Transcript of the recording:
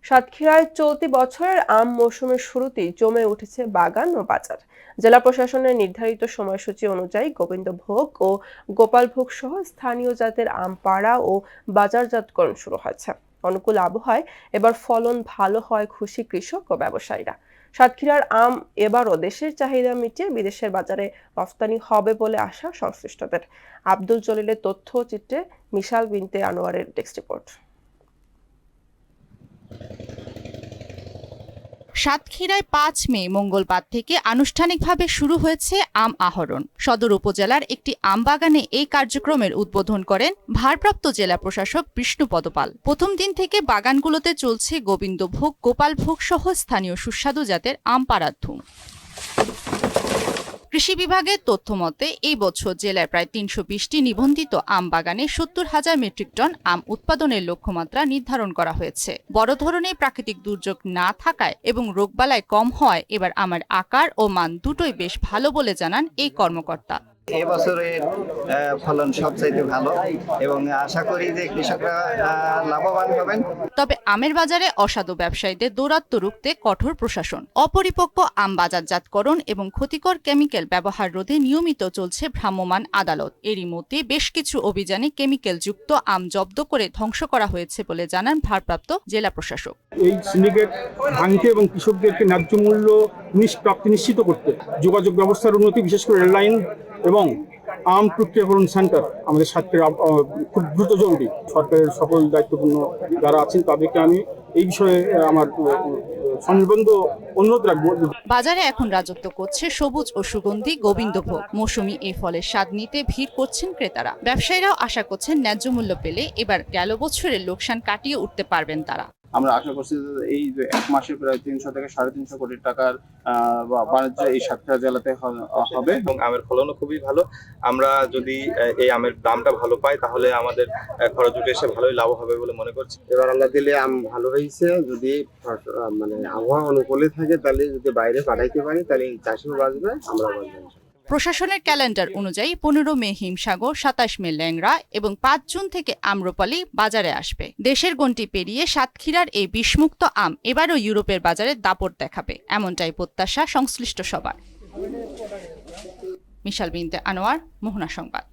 সাতক্ষীরায় চলতি বছরের আম মৌসুমের শুরুতেই জমে উঠেছে বাগান ও বাজার। জেলা প্রশাসনের নির্ধারিত সময়সূচি অনুযায়ী গোবিন্দভোগ ও গোপালভোগ সহ স্থানীয় জাতের আম পাড়া ও বাজারজাতকরণ শুরু হয়েছে। অনুকূল আবহাওয়ায় এবার ফলন ভালো হয় খুশি কৃষক ও ব্যবসায়ীরা। সাতক্ষীরার আম এবারও দেশের চাহিদা মিটিয়ে বিদেশের বাজারে রফতানি হবে বলে আশা সংশ্লিষ্টদের। আব্দুল জলিলের তথ্য চিত্রে মিশাল বিনতে আনোয়ারের ডেস্ক রিপোর্ট। সাতক্ষীরায় ৫ মে মঙ্গলবার থেকে আনুষ্ঠানিকভাবে শুরু হয়েছে আম আহরণ। সদর উপজেলার একটি আম বাগানে এই কার্যক্রমের উদ্বোধন করেন ভারপ্রাপ্ত জেলা প্রশাসক বিষ্ণুপদ পাল। প্রথম দিন থেকে বাগানগুলোতে চলছে গোবিন্দভোগ, গোপালভোগ সহ স্থানীয় সুস্বাদু জাতের আম পাড়ার ধুম। কৃষি বিভাগের তথ্য মতে এই বছর জেলায় প্রায় ৩২০টি নিবন্ধিত আম বাগানে ৭০,০০০ মেট্রিক টন আম উৎপাদনের লক্ষ্যমাত্রা নির্ধারণ করা হয়েছে। বড় ধরনের প্রাকৃতিক দুর্যোগ না থাকায় এবং রোগবালাই কম হওয়ায় এবার আমের আকার ও মান দুটোই বেশ ভালো বলে জানান এই কর্মকর্তা। এবছরের ফলন সবচাইতে ভালো এবং আশা করি যে কৃষকরা লাভবান হবেন। তবে আমের বাজারে অসাধু ব্যবসায়ীদের দৌরাত্ম্য রুখতে কঠোর প্রশাসন। অপরিপক্ক আম বাজারজাতকরণ এবং ক্ষতিকর কেমিক্যাল ব্যবহার রোধে নিয়মিত চলছে ভ্রাম্যমাণ আদালত। এরই মধ্যে বেশ কিছু অভিযানে কেমিক্যালযুক্ত আম জব্দ করে ধ্বংস করা হয়েছে বলে জানান ভারপ্রাপ্ত জেলা প্রশাসক। এই সিন্ডিকেট ভাঙতে এবং কৃষকদেরকে ন্যায্য মূল্য প্রাপ্তি নিশ্চিত করতে যোগাযোগ ব্যবস্থার উন্নতি, বিশেষ করে রেললাইন এবং আম প্রক্রিয়াকরণ সেন্টার আমাদের সাতক্ষীরা খুব দ্রুত জরুরি। সরকারের সকল দায়িত্বপূর্ণ যারা আছেন তাদেরকে আমি এই বিষয়ে আমার সনির্বন্ধ অনুরোধ রাখবো। বাজারে এখন রাজত্ব করছে সবুজ ও সুগন্ধি গোবিন্দভোগ। মৌসুমী এই ফলের স্বাদ নিতে ভিড় করছেন ক্রেতারা। ব্যবসায়ীরাও আশা করছেন ন্যায্য মূল্য পেলে এবার গেল বছরের লোকসান কাটিয়ে উঠতে পারবেন তারা। আমরা আশা করছি যে এই যে এক মাসে প্রায় ৩০০ থেকে ৩৫০ কোটি টাকার বাণিজ্য এই সাতক্ষীরা জেলাতে হবে এবং আমের ফলনও খুবই ভালো। আমরা যদি এই আমের দামটা ভালো পাই তাহলে আমাদের খরচ উঠে এসে ভালোই লাভ হবে বলে মনে করছি। এবার আল্লাহ দিলে আম ভালো হয়েছে, যদি মানে আবহাওয়া অনুকূলে থাকে তাহলে যদি বাইরে পাঠাইতে পারি তাহলে চাষিও বাঁচবে, আমরা বাঁচবো। প্রশাসনের ক্যালেন্ডার অনুযায়ী ১৫ মে হিমসাগর, ২৭ মে ল্যাংড়া এবং ৫ জুন থেকে আম্রপালি বাজারে আসবে। দেশের গণ্ডি পেরিয়ে সাতক্ষীরার এই বিষমুক্ত আম এবারও ইউরোপের বাজারে দাপট দেখাবে, এমনটাই প্রত্যাশা সংশ্লিষ্ট সবার। মিশাল বিনতে আনোয়ার, মোহনা সংবাদ।